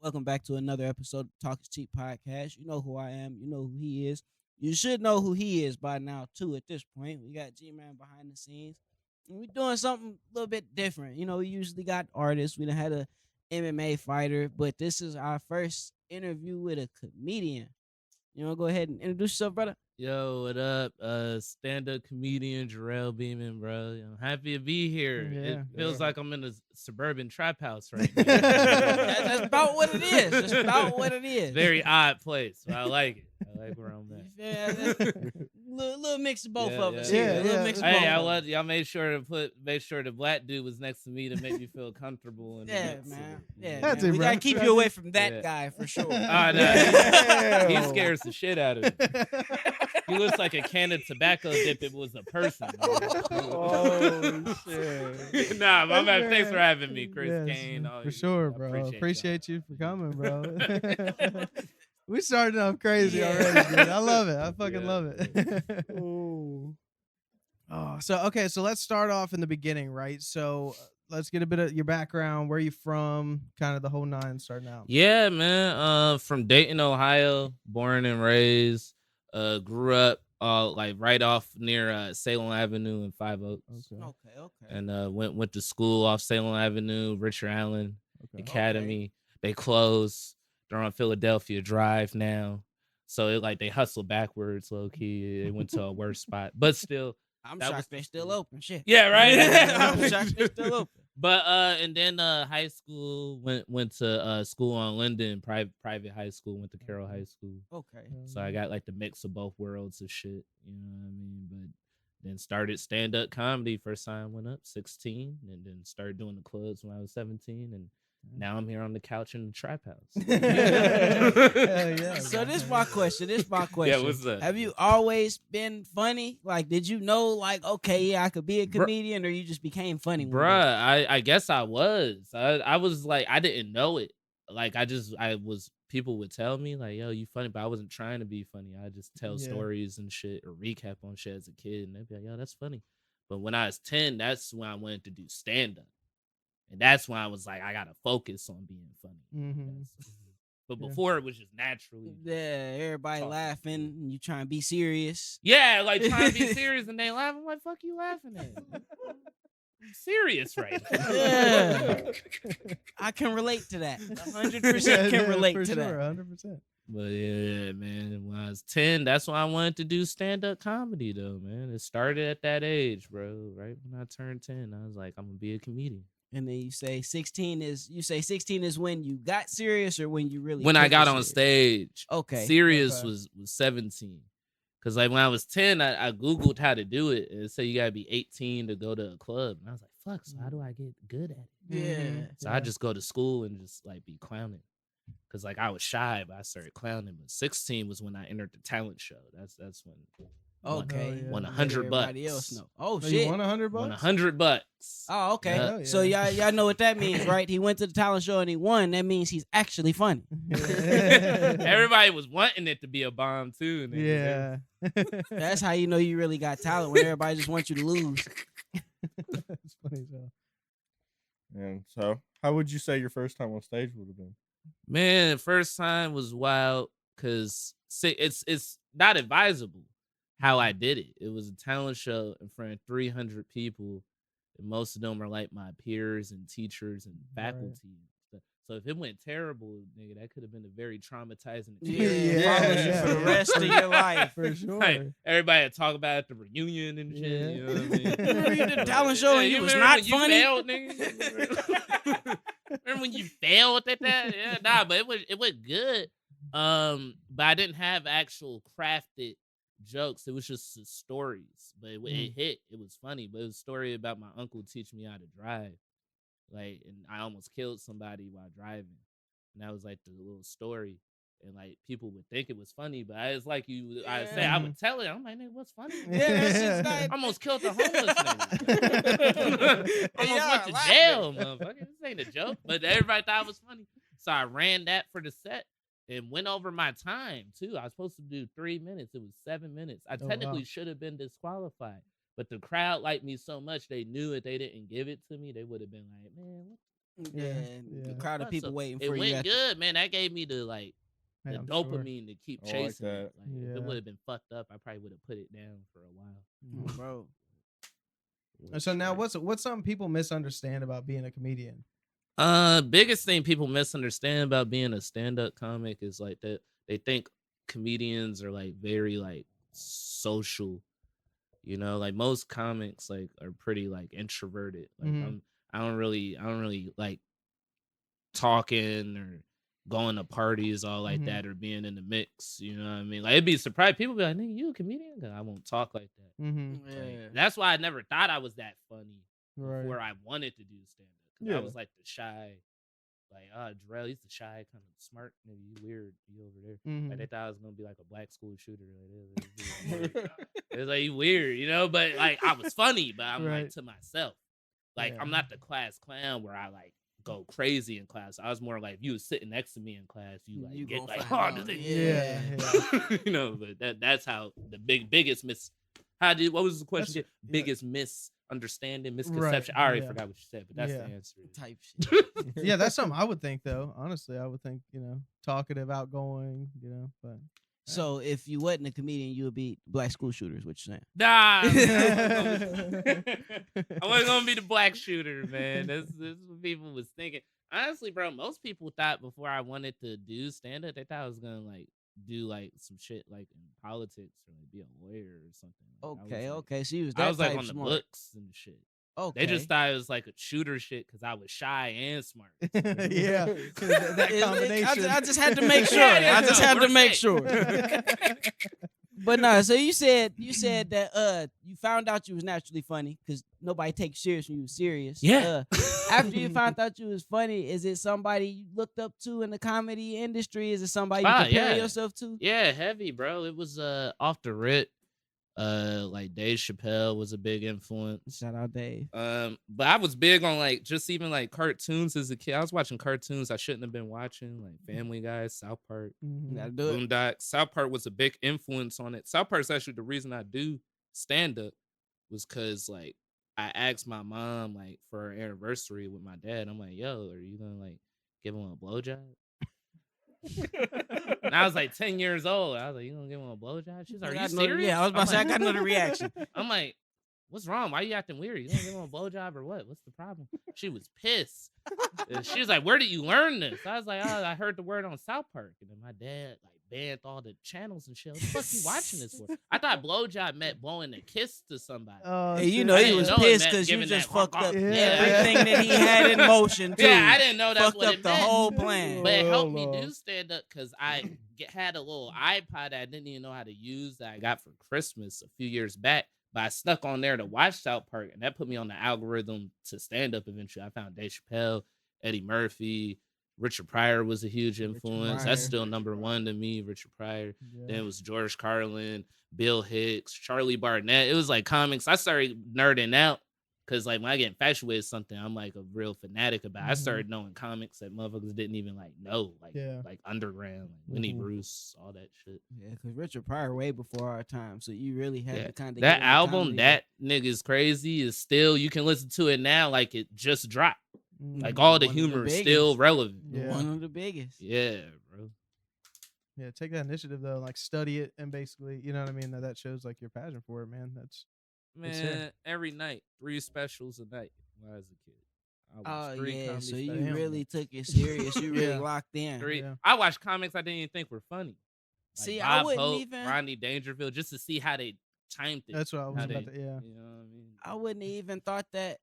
Welcome back to another episode of Talk is Cheap Podcast. You know who I am. You know who he is. You should know who he is by now, too, at this point. We got G-Man behind the scenes. And we're doing something a little bit different. You know, we usually got artists. We done had a MMA fighter, but this is our first interview with a comedian. You know, go ahead and introduce yourself, brother. Yo, what up? Stand-up comedian Jerrel Beamon, bro. I'm happy to be here. It feels like I'm in a suburban trap house right now. That's about what it is. That's about what it is. Very odd place, but I like it. I like where I'm at. Yeah, little mix of both of us. Yeah. Little mix of both. Hey, y'all made sure the black dude was next to me to make me feel comfortable. Yeah, man. Yeah, That's man. it, We bro. gotta keep you away from that guy for sure. He scares the shit out of me. He looks like a can of tobacco dip. It was a person. Oh shit! Nah, my man. Thanks for having me, Kris. Yes, Kane. for sure, bro. Appreciate you for coming, bro. We started off crazy already, dude. I love it. I fucking love it. Oh, so let's start off in the beginning, right? So let's get a bit of your background, where you from, kind of the whole nine starting out. Yeah, man. From Dayton, Ohio, born and raised. Grew up like right off near Salem Avenue and Five Oaks. Okay. And went to school off Salem Avenue, Richard Allen Academy. They closed. They're on Philadelphia Drive now. So they hustled backwards, low key. They went to a worse spot, but still. I'm shocked they're still open. Shit. Yeah, right. I'm shocked they're still open. But and then high school went to school on Linden, private high school. Went to Carroll High School. Okay. So I got like the mix of both worlds of shit. You know what I mean? But then started stand up comedy. First time went up 16, and then started doing the clubs when I was 17, and now I'm here on the couch in the trap house. Yeah, so this is my question. Yeah, what's up? Have you always been funny? Like, did you know, like, okay, yeah, I could be a comedian, or you just became funny? Bruh, I guess I was. I was like, I didn't know it. Like, people would tell me, like, yo, you funny, but I wasn't trying to be funny. I just tell stories and shit or recap on shit as a kid, and they'd be like, yo, that's funny. But when I was 10, that's when I wanted to do stand-up. And that's when I was like, I gotta focus on being funny. Mm-hmm. But before it was just naturally. Yeah, everybody laughing, and you trying to be serious. Yeah, like trying to be serious, and they laugh. I'm like, fuck you laughing at? I'm serious right now. Yeah. I can relate to that. 100% can relate to that. 100%. But yeah, man, when I was 10, that's when I wanted to do stand-up comedy, though, man. It started at that age, bro. Right when I turned 10, I was like, I'm gonna be a comedian. And then you say 16 is when you got serious, or when you really when I got on stage. Okay. Serious was 17. Cause like when I was 10, I Googled how to do it, and it said you gotta be 18 to go to a club. And I was like, fuck, so how do I get good at it? Yeah. So I just go to school and just like be clowning. Cause like I was shy, but I started clowning. But 16 was when I entered the talent show. That's when Okay. won $100. Everybody else know. Oh shit. You won $100? Won $100. Oh, okay. Yeah. So y'all know what that means, right? He went to the talent show and he won. That means he's actually funny. Everybody was wanting it to be a bomb too. Yeah. That's how you know you really got talent, when everybody just wants you to lose. That's funny, so. And so, how would you say your first time on stage would have been? Man, first time was wild because it's not advisable how I did it. It was a talent show in front of 300 people, and most of them are like my peers and teachers and faculty. Right. So if it went terrible, nigga, that could have been a very traumatizing experience. Follows you for the rest of your life. For sure. Like, everybody would talk about it at the reunion and shit. Yeah. You know what I mean? Remember you did a talent show and you was not funny? Failed, nigga? Remember when you failed at that? Yeah, nah, but it went good. But I didn't have actual crafted jokes. It was just stories, but it hit. It was funny, but it was a story about my uncle teaching me how to drive. Like, and I almost killed somebody while driving, and that was like the little story. And like people would think it was funny, but it's like I would tell it. I'm like, nigga, what's funny? Yeah, I almost killed a homeless nigga. Almost went to jail, motherfucker. This ain't a joke, but everybody thought it was funny. So I ran that for the set and went over my time too. I was supposed to do 3 minutes. It was 7 minutes. I technically should have been disqualified, but the crowd liked me so much they knew if they didn't give it to me, they would have been like, man, Yeah, the crowd of people waiting for you. It went good, man. That gave me the the dopamine to keep I like chasing. that. If it would have been fucked up, I probably would have put it down for a while, bro. So now, what's something people misunderstand about being a comedian? Biggest thing people misunderstand about being a stand-up comic is like that they think comedians are like very like social, you know, like most comics like are pretty like introverted. Like I don't really like talking or going to parties all like that or being in the mix, you know what I mean? Like it'd be surprised. People be like, "Nigga, you a comedian?" I won't talk like that. Like, that's why I never thought I was that funny before I wanted to do stand-up. I was like the shy, like Jerrel, he's the shy, kind of smart, maybe you weird, you over there. Like they thought I was gonna be like a black school shooter. Like, it was like you weird, you know. But like I was funny, but I'm like to myself. Like I'm not the class clown where I like go crazy in class. I was more like if you was sitting next to me in class, you like get like you know. But that's how the biggest what was the question? Biggest misunderstanding, misconception. I already forgot what you said, but that's the answer. Type shit. Yeah, that's something I would think though. Honestly, I would think, you know, talkative, outgoing, you know, but so if you wasn't a comedian, you would be black school shooters, what you saying? Nah. I wasn't gonna be the black shooter, man. This is what people was thinking. Honestly, bro, most people thought before I wanted to do stand-up, they thought I was gonna like do like some shit like in politics or like be a lawyer or something. Okay. So you was that I was like type on the smart. books and shit. Okay. They just thought it was like a shooter shit because I was shy and smart. Yeah, that combination. I just had to make sure. I just had to make sure. But no, so you said that you found out you was naturally funny because nobody takes you serious when you was serious. Yeah. After you found out you was funny, is it somebody you looked up to in the comedy industry? Is it somebody you compare yourself to? Yeah, heavy, bro. It was off the rip. Like Dave Chappelle was a big influence. Shout out Dave. But I was big on like just even like cartoons as a kid. I was watching cartoons I shouldn't have been watching, like Family Guy, South Park, Boondocks. South Park was a big influence on it. South Park's actually the reason I do stand up was because like I asked my mom like for her anniversary with my dad. I'm like, yo, are you gonna like give him a blowjob? And I was like 10 years old. I was like, you gonna give him a blowjob? She's like, are you serious? Yeah, I was about to say, I got another reaction. I'm like, what's wrong? Why are you acting weird? You gonna give him a blowjob or what? What's the problem? She was pissed. She was like, where did you learn this? I was like, oh, I heard the word on South Park. And then my dad like banned all the channels and shit. What the fuck you watching this for? I thought blowjob meant blowing a kiss to somebody. Hey, you know he was pissed because you just fucked up everything that he had in motion too. Yeah, I didn't know that's what it meant. Fucked up the whole plan. But it helped me do stand up because I had a little iPod I didn't even know how to use that I got for Christmas a few years back. But I snuck on there to watch South Park, and that put me on the algorithm to stand up eventually. I found Dave Chappelle, Eddie Murphy, Richard Pryor was a huge influence. That's still number one to me, Richard Pryor. Yeah. Then it was George Carlin, Bill Hicks, Charlie Barnett. It was like comics. I started nerding out because like when I get infatuated with something, I'm like a real fanatic about it. I started knowing comics that motherfuckers didn't even like know, like Underground, like Winnie Bruce, all that shit. Yeah, because Richard Pryor way before our time, so you really had to kind of that album, That Nigga's Crazy, is still, you can listen to it now like it just dropped. Like all the humor is still relevant. Yeah. One of the biggest. Yeah, bro. Yeah, take that initiative though, like study it and basically, you know what I mean? That shows like your passion for it, man. Man, every night, 3 specials a night when I was a kid. Oh yeah, so you really took it serious. You really locked in. 3. Yeah. I watched comics I didn't even think were funny. Like see, Bob I wouldn't Hope, even Rodney Dangerfield, just to see how they timed it. That's what I was about to. Yeah, you know what I mean. I wouldn't even thought that.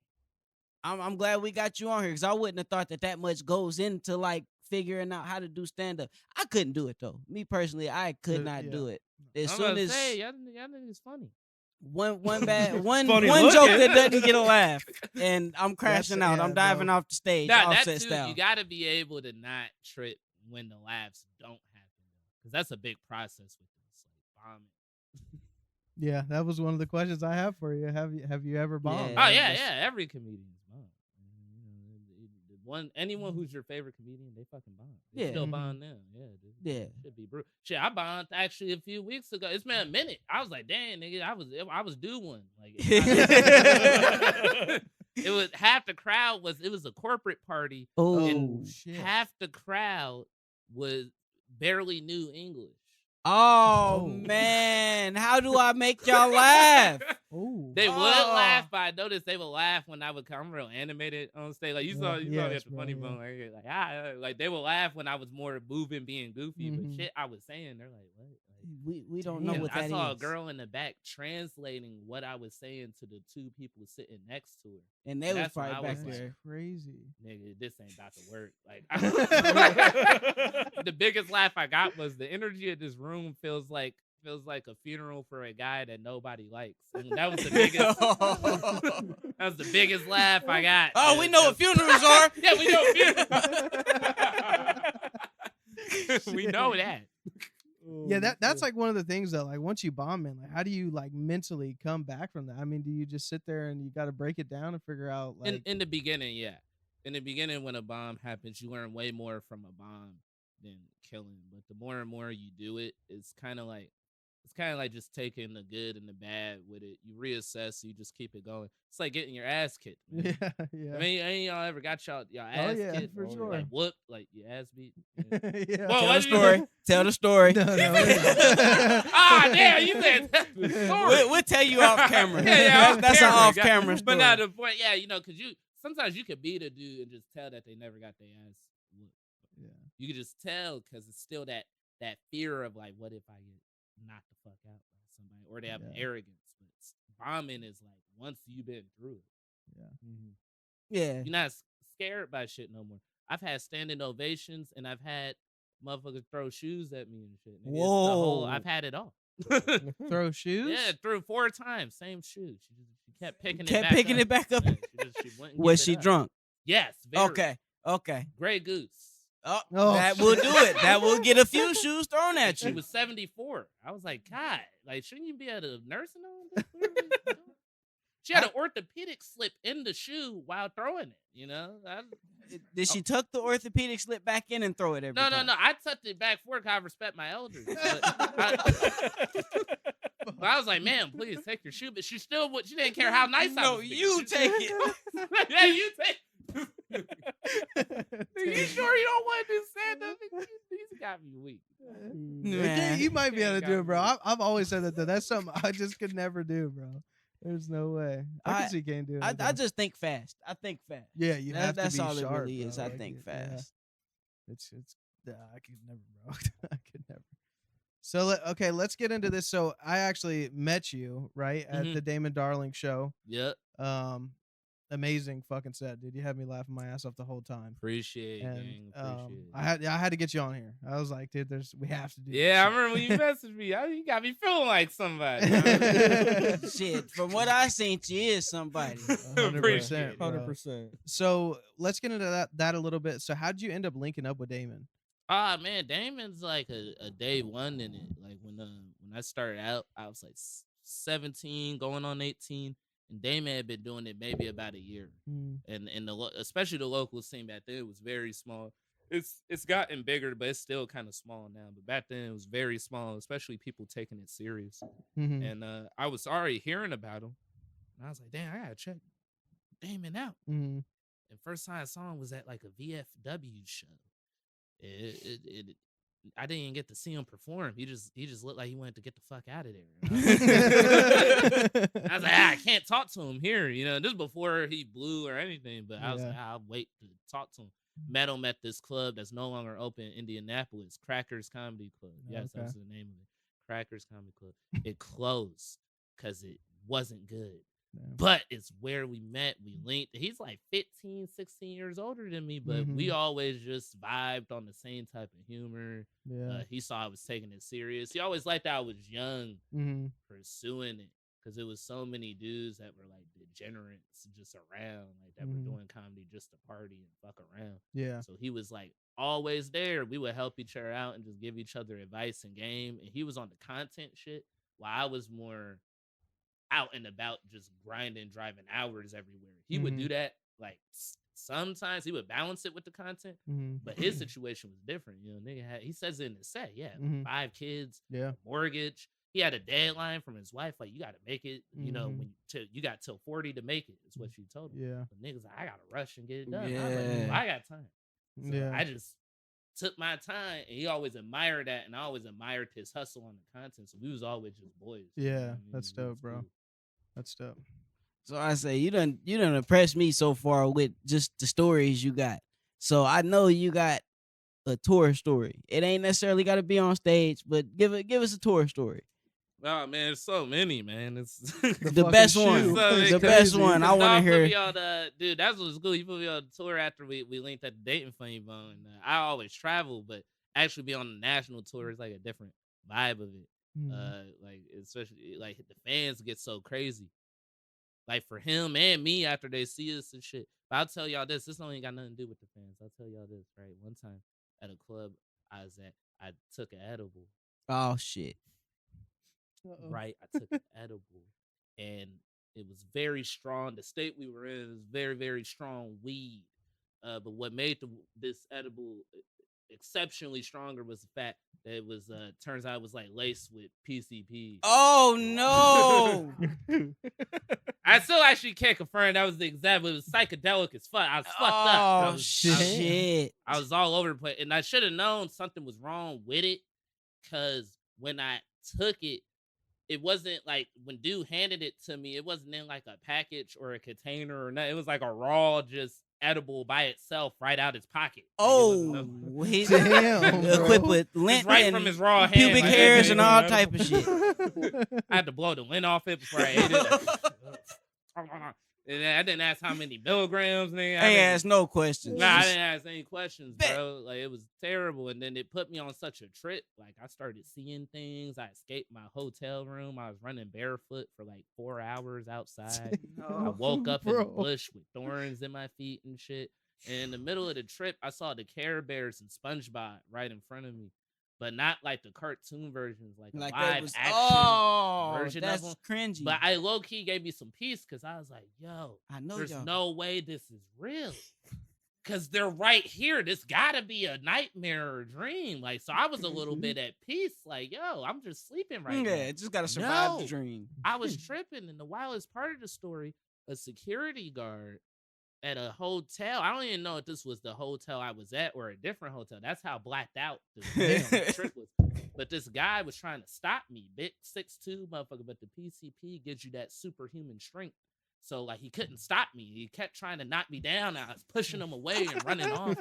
I'm glad we got you on here because I wouldn't have thought that much goes into like figuring out how to do stand up. I couldn't do it though. Me personally, I could not do it. As soon as y'all niggas funny. One joke that doesn't get a laugh, and I'm crashing out. I'm diving off the stage. Offset style. You got to be able to not trip when the laughs don't happen, because that's a big process with this, like bombing. Yeah, that was one of the questions I have for you. Have you ever bombed? Yeah. Oh yeah. Every comedian's bombed. Anyone who's your favorite comedian, they fucking bomb. They still bomb now. Yeah. Should be brutal. Shit, I bombed actually a few weeks ago. It's been a minute. I was like, damn, nigga, I was due one. Like, It was half the crowd it was a corporate party. Oh, and shit. half the crowd was barely knew English. Oh man, how do I make y'all laugh? Oh. They would laugh, but I noticed they would laugh when I would come real animated on stage. Like you saw me at the funny bone. Like they would laugh when I was more moving, being goofy. But shit I was saying, they're like, what? We don't know what that is. I saw a girl in the back translating what I was saying to the two people sitting next to her. And they was probably back there. Like, crazy. Nigga, this ain't about to work. Like the biggest laugh I got was the energy of this room feels like a funeral for a guy that nobody likes. And that was the biggest that was the biggest laugh I got. Oh, we know what funerals are. Yeah, we know funerals. We know that. Yeah, that's like one of the things that, like, once you bomb, man, like, how do you like mentally come back from that? I mean, do you just sit there and you got to break it down and figure out, like, in the beginning, yeah. In the beginning, when a bomb happens, you learn way more from a bomb than killing. But the more and more you do it, it's kind of like just taking the good and the bad with it. You reassess, you just keep it going. It's like getting your ass kicked. Man. Yeah. I mean, ain't y'all ever got y'all ass kicked? For sure. Like whooped, like your ass beat. Yeah. Whoa, Tell the story. Tell the story. No, Damn, you said the story. We'll tell you off camera. Yeah, that's an off camera story. But not the point. Yeah, because sometimes you could beat a dude and just tell that they never got their ass whooped. Yeah. You could just tell because it's still that fear of like, what if I get knocked the fuck out by somebody, or they have arrogance. But bombing is like once you've been through it. Yeah. You're not scared by shit no more. I've had standing ovations and I've had motherfuckers throw shoes at me and shit. Nigga. Whoa. I've had it all. Throw shoes? Yeah, threw 4 times, same shoe. She kept picking it back up. Yeah, she wouldn't Was give she it up. drunk? Yes. Very. Okay. Grey Goose. Oh, Oh, that will do it. That will get a few shoes thrown at She you. was 74. I was like, God, like, shouldn't you be at a nursing home? She had an orthopedic slip in the shoe while throwing it, you know? Did she tuck the orthopedic slip back in and throw it every time? No. I tucked it back forward because I respect my elders. But I was like, man, please take your shoe. But she didn't care how nice I was. No, you take it. Yeah, you take You sure you don't want to do stand-up? These got me weak. Man. You might be able to do it, bro. I've always said that, though. That's something I just could never do, bro. There's no way. I can see Kane doing it. I just think fast. I think fast. Yeah, you have to be That's all sharp, it really bro. is. I Like, think yeah. fast. It's I could never, bro. I could never. So okay, let's get into this. So I actually met you right at the Damon Darling show. Yep. Amazing fucking set, dude. You had me laughing my ass off the whole time. Appreciate it, gang. Appreciate it. I had to get you on here. I was like, dude, we have to do. Yeah, I remember when you messaged me. You got me feeling like somebody. Shit, from what I seen, she is somebody. 100%. 100%. So let's get into that a little bit. So how'd you end up linking up with Damon? Man, Damon's like a day one in it. Like when I started out, I was like 17, going on 18. And Damon had been doing it maybe about a year, and especially the local scene back then, it was very small. It's gotten bigger, but it's still kind of small now. But back then, it was very small, especially people taking it serious. And I was already hearing about him, and I was like, "Damn, I gotta check Damon out." And first time I saw him was at like a VFW show. I didn't even get to see him perform. He just looked like he wanted to get the fuck out of there. I was like, I can't talk to him here. You know, this is before he blew or anything. But I was like, I'll wait to talk to him. Met him at this club that's no longer open in Indianapolis, Crackers Comedy Club. Yes, that's the name of it. Crackers Comedy Club. It closed because it wasn't good. But it's where we met. We linked. He's like 15, 16 years older than me, but we always just vibed on the same type of humor. Yeah. He saw I was taking it serious. He always liked that I was young pursuing it because it was so many dudes that were like degenerates just around, like that were doing comedy just to party and fuck around. Yeah. So he was like always there. We would help each other out and just give each other advice and game. And he was on the content shit while I was more out and about just grinding, driving hours everywhere. He would do that. Like sometimes he would balance it with the content, but his situation was different. You know, nigga he says it in his set. 5 kids, mortgage. he had a deadline from his wife. Like, you got to make it. You know, when you got till 40 to make it. Is what she told me. Yeah. But niggas, like, I gotta rush and get it done. Yeah. I was like, well, I got time. So Yeah. I just took my time, and he always admired that, and I always admired his hustle on the content. So we was always just boys. You know Yeah, what I mean? that's It was dope, bro. cool. That's dope. So I say you done impressed me so far with just the stories you got. So I know you got a tour story. It ain't necessarily got to be on stage, but give us a tour story. Oh man, there's so many, man. It's The best one. The best one. I want to hear. Dude, that's what's cool. You put me on the tour after we linked at the Dayton Funny Bone. I always travel, but actually be on the national tour is like a different vibe of it. Like especially like the fans get so crazy. Like for him and me after they see us and shit. But I'll tell y'all this. This don't even got nothing to do with the fans. I'll tell y'all this, right? One time at a club I was at, I took an edible. Oh shit. Right, I took an edible, and it was very strong. The state we were in was very, very strong weed. But what made this edible exceptionally stronger was the fact that it was turns out it was like laced with PCP. Oh no! I still actually can't confirm that was the exact. But it was psychedelic as fuck. I was fucked up. Oh shit! I was all over the place, and I should have known something was wrong with it, because when I took it. It wasn't like when dude handed it to me, it wasn't in like a package or a container or nothing. It was like a raw, just edible by itself right out his pocket. Oh, like damn. Equipped with lint right from his raw hand. Pubic hairs and all type of shit. I had to blow the lint off it before I ate it. And I didn't ask how many milligrams. I ain't asked no questions. Nah, I didn't ask any questions, bro. Like, it was terrible. And then it put me on such a trip. Like, I started seeing things. I escaped my hotel room. I was running barefoot for like 4 hours outside. I woke up in the bush with thorns in my feet and shit. And in the middle of the trip, I saw the Care Bears and SpongeBob right in front of me. But not like the cartoon versions, like a live action version of them. Cringy. But I low key gave me some peace because I was like, "Yo, I know there's no way this is real, because they're right here. This gotta be a nightmare or a dream." Like, so I was a little bit at peace. Like, yo, I'm just sleeping right now. Yeah, just gotta survive the dream. I was tripping, and the wildest part of the story, a security guard at a hotel. I don't even know if this was the hotel I was at or a different hotel. That's how blacked out the trip was. But this guy was trying to stop me. Big 6'2" motherfucker, but the PCP gives you that superhuman strength. So, like, he couldn't stop me. He kept trying to knock me down. I was pushing him away and running off.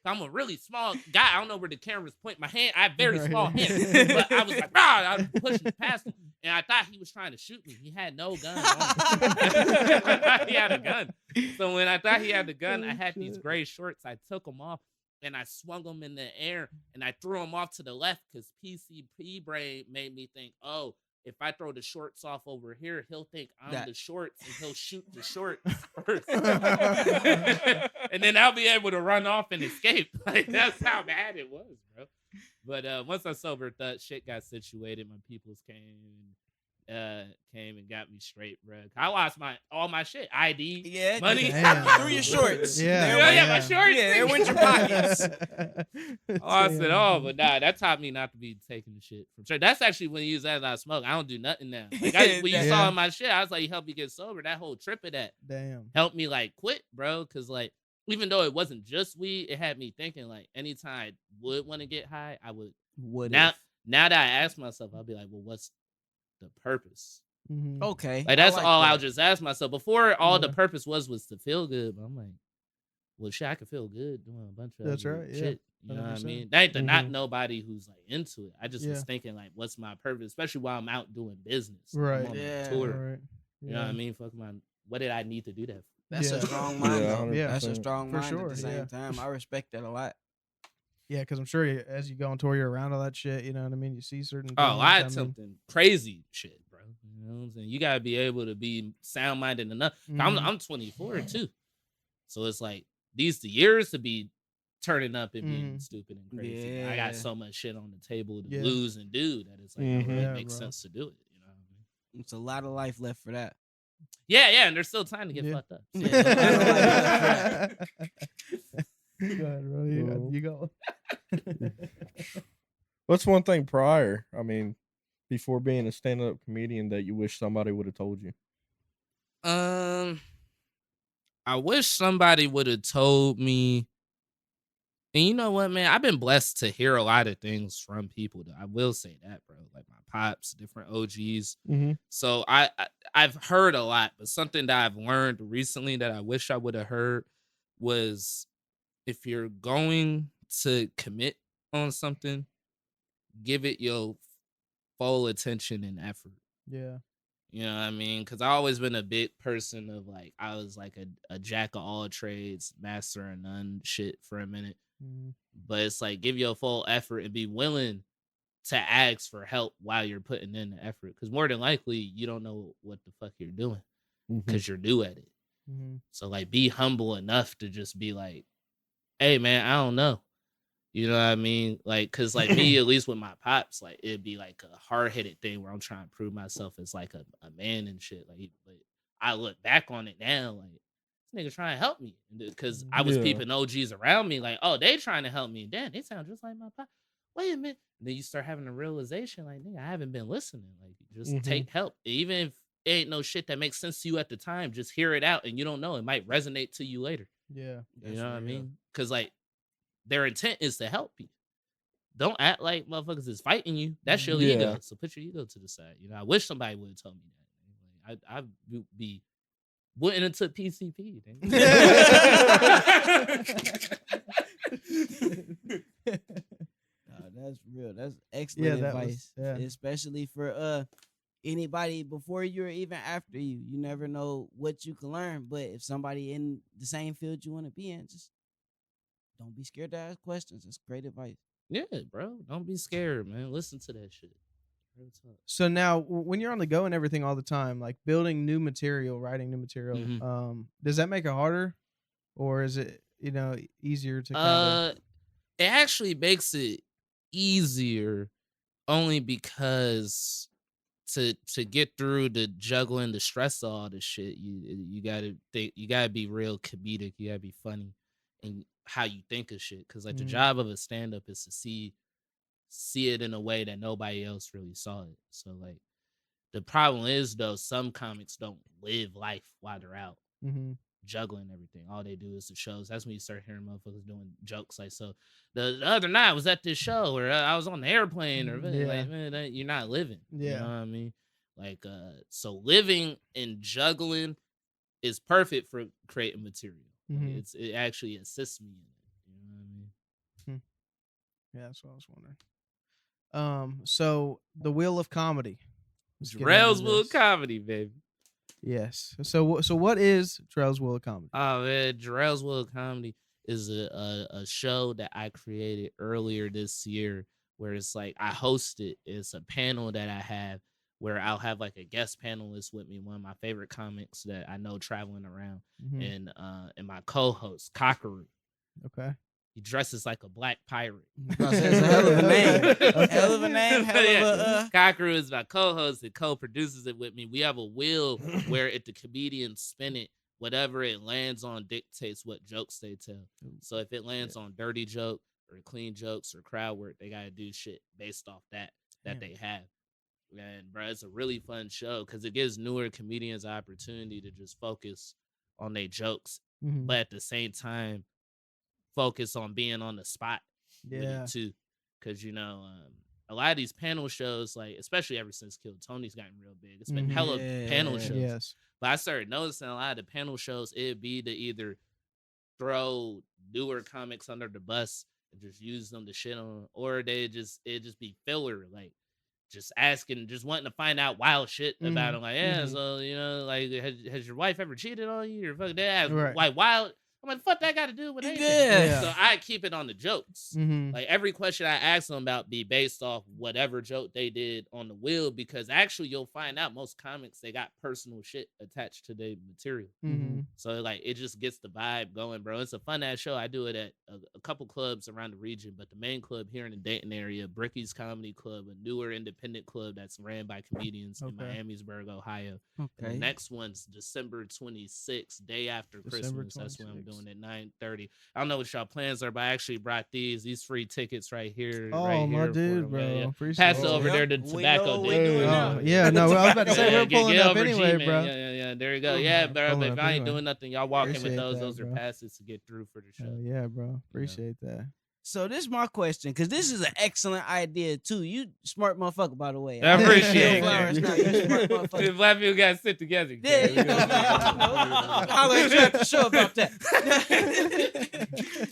I'm a really small guy. I don't know where the cameras point. My hand, I have very small hands. But I was like, I was pushing past him. And I thought he was trying to shoot me. He had no gun on I thought he had a gun. So when I thought he had the gun, I had these gray shorts. I took them off, and I swung them in the air, and I threw them off to the left because PCP brain made me think, oh, if I throw the shorts off over here, he'll think I'm the shorts, and he'll shoot the shorts first. And then I'll be able to run off and escape. Like, that's how bad it was, bro. But once I sobered up, shit got situated. My peoples came and got me straight, bro. I lost all my shit, ID, money. Through your shorts. My shorts. Yeah, they went your pockets. I lost it all, but nah, that taught me not to be taking the shit from church. That's actually when you use that as I smoke. I don't do nothing now. Like, when you saw my shit, I was like, you helped me get sober. That whole trip of that helped me like quit, bro. Cause like, even though it wasn't just weed, it had me thinking like anytime I would want to get high, I would. Now that I ask myself, I'll be like, well, what's the purpose? Okay. Like, that's all I'll just ask myself. Before, all the purpose was to feel good. But I'm like, well, shit, I could feel good doing a bunch of shit. You know what I mean? That ain't not nobody who's like into it. I just was thinking like, what's my purpose? Especially while I'm out doing business. Right. I'm on a tour. Right. You know what I mean? Fuck what did I need to do that for? That's a strong mind, though. Yeah, that's a strong mind sure, at the same time. I respect that a lot. Yeah, because I'm sure as you go on tour, you're around all that shit. You know what I mean? You see certain things. Oh, I had something crazy shit, bro. You know what I'm saying? You got to be able to be sound-minded enough. I'm 24, too. So it's like, these the years to be turning up and being stupid and crazy. I got so much shit on the table to lose and do that it's like, it makes sense to do it. You know what I mean? It's a lot of life left for that. Yeah, and there's still time to get fucked up. Go ahead, bro. You go. What's one thing prior? I mean, before being a stand-up comedian that you wish somebody would have told you? I wish somebody would have told me. And you know what, man? I've been blessed to hear a lot of things from people. I will say that, bro. Like my pops, different OGs. Mm-hmm. So I've heard a lot, but something that I've learned recently that I wish I would have heard was, if you're going to commit on something, give it your full attention and effort. Yeah. You know what I mean? Because I've always been a big person of like, I was like a jack of all trades, master of none shit for a minute. Mm-hmm. But it's like, give your full effort and be willing to ask for help while you're putting in the effort. Because more than likely, you don't know what the fuck you're doing because you're new at it. Mm-hmm. So like, be humble enough to just be like, hey man, I don't know. You know what I mean? Like, cause like me, at least with my pops, like it'd be like a hard-headed thing where I'm trying to prove myself as like a man and shit. Like, but I look back on it now, like this nigga trying to help me, because I was peeping OGs around me, like, oh, they trying to help me. Damn, they sound just like my pop. Wait a minute. And then you start having a realization, like, nigga, I haven't been listening. Like, just take help, even if it ain't no shit that makes sense to you at the time. Just hear it out, and you don't know, it might resonate to you later. Yeah, you know what I mean? Because like, their intent is to help you. Don't act like motherfuckers is fighting you. That's your ego. So put your ego to the side. You know, I wish somebody would have told me that. Like, I be wouldn't have took PCP. That's real. That's excellent advice. Especially for anybody before you or even after you. You never know what you can learn. But if somebody in the same field you want to be in, just don't be scared to ask questions. That's great advice. Yeah, bro. Don't be scared, man. Listen to that shit. So now, when you're on the go and everything all the time, like building new material, writing new material, does that make it harder, or is it, you know, easier to kind of... It actually makes it easier, only because to get through the juggling, the stress of all this shit, you gotta think, you gotta be real comedic, you gotta be funny and how you think of shit, because like the job of a stand-up is to see it in a way that nobody else really saw it. So like, the problem is though, some comics don't live life while they're out juggling everything. All they do is the shows. That's when you start hearing motherfuckers doing jokes like, so the other night I was at this show, or I was on the airplane, or like, man, you're not living. You know what I mean? Like, so living and juggling is perfect for creating material. Like, it actually assists me in it. You know what I mean? Yeah, that's what I was wondering. So the Wheel of Comedy. Jerrel's Wheel of Comedy, baby. Yes. So what is Jerrel's Wheel of Comedy? Oh man, Jerrel's Wheel of Comedy is a show that I created earlier this year, where it's like I host it. It's a panel that I have where I'll have like a guest panelist with me, one of my favorite comics that I know traveling around, and my co-host Cockaroo. Okay. He dresses like a black pirate. That's a hell of a name. A hell of a name. Cockaroo is my co-host and co-produces it with me. We have a wheel where if the comedians spin it, whatever it lands on dictates what jokes they tell. So if it lands on dirty joke or clean jokes or crowd work, they gotta do shit based off that they have. And bro, it's a really fun show because it gives newer comedians an opportunity to just focus on their jokes, but at the same time focus on being on the spot with it too. Because you know, a lot of these panel shows, like especially ever since Kill Tony's gotten real big, it's been hella panel shows. Yes. But I started noticing a lot of the panel shows, it'd be to either throw newer comics under the bus and just use them to shit on, or it'd just be filler, like just asking, just wanting to find out wild shit about them. Like, so you know, like has your wife ever cheated on you, or fuck that? Like wild. I'm like, fuck that got to do with anything. So I keep it on the jokes. Like every question I ask them about be based off whatever joke they did on the wheel, because actually you'll find out most comics, they got personal shit attached to their material. So like it just gets the vibe going, bro. It's a fun ass show. I do it at a couple clubs around the region, but the main club here in the Dayton area, Bricky's Comedy Club, a newer independent club that's ran by comedians in Miamisburg, Ohio. And the next one's December 26th, day after Christmas. That's when I'm doing doing at 9:30. I don't know what y'all plans are, but I actually brought these free tickets right here. Oh, right my here dude, bro. Yeah. Appreciate Pass it. over there to We tobacco. know what Dick. we doing now. Yeah, no, I was about to say we're Get pulling up over G, anyway, man. bro. Yeah. There you go. Yeah, bro. pulling But if up I ain't anyway. doing nothing, y'all walking with Appreciate those. that, Those are bro. passes to get through for the show. Oh, yeah, bro. Appreciate that. So this is my question, because this is an excellent idea too. You smart motherfucker, by the way. I appreciate Flowers, it. no, you smart motherfucker. Black people gotta sit together. Yeah, you know. Holler at you after the show about that.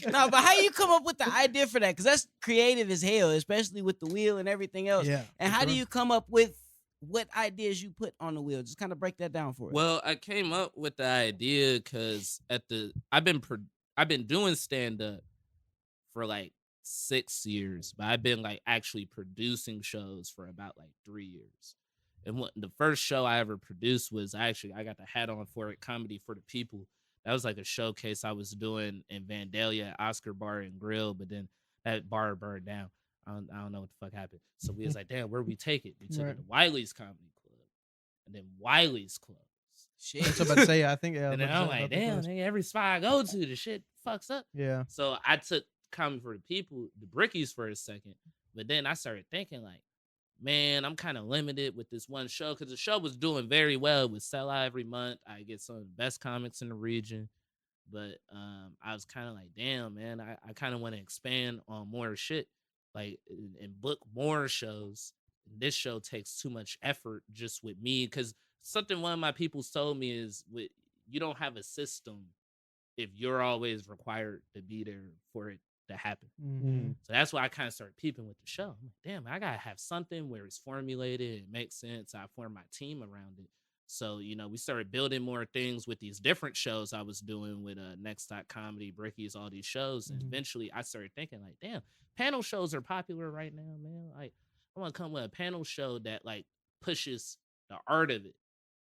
No, but how you come up with the idea for that? Because that's creative as hell, especially with the wheel and everything else. Yeah. And how do you come up with what ideas you put on the wheel? Just kind of break that down for us. Well, I came up with the idea because I've been doing stand up for like 6 years, but I've been like actually producing shows for about like 3 years. And the first show I ever produced was I got the hat on for it, Comedy for the People. That was like a showcase I was doing in Vandalia at Oscar Bar and Grill, but then that bar burned down. I don't know what the fuck happened. So we was like, damn, where we take it? We took it to Wiley's Comedy Club, and then Wiley's closed. Shit. I was about to say, I think. And then I'm like, damn, nigga, every spot I go to, the shit fucks up. Yeah. So I took Comedy for the People, the Brickies for a second, but then I started thinking like, man, I'm kind of limited with this one show because the show was doing very well. It would sell out every month. I get some of the best comics in the region, but I was kind of like, damn, man, I kind of want to expand on more shit, like and book more shows. This show takes too much effort just with me because something one of my people told me is you don't have a system if you're always required to be there for it to happen. Mm-hmm. So that's why I kind of started peeping with the show. I'm like, damn, I gotta have something where it's formulated, it makes sense. I formed my team around it. So, we started building more things with these different shows I was doing with Next Stop Comedy, Brickies, all these shows. And eventually I started thinking like, damn, panel shows are popular right now, man. Like, I want to come with a panel show that like pushes the art of it.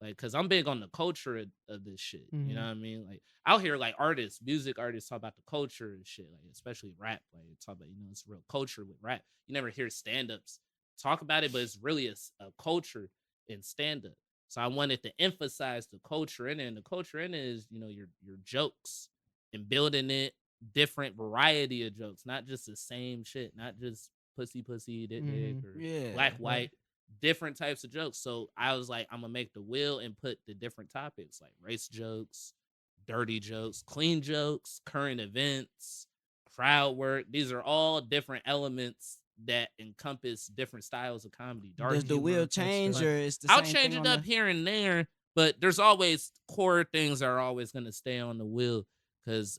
Like, cause I'm big on the culture of this shit. You know what I mean? Like out here, like music artists talk about the culture and shit, like especially rap. Like talk about, it's real culture with rap. You never hear stand-ups talk about it, but it's really a culture in stand-up. So I wanted to emphasize the culture in it. And the culture in it is, your jokes and building it, different variety of jokes, not just the same shit, not just pussy, dick, or black, white. Different types of jokes. So I was like, I'm gonna make the wheel and put the different topics like race jokes, dirty jokes, clean jokes, current events, crowd work. These are all different elements that encompass different styles of comedy. Does the wheel change, or is the I'll same change thing it up here and there, but there's always core things that are always gonna stay on the wheel because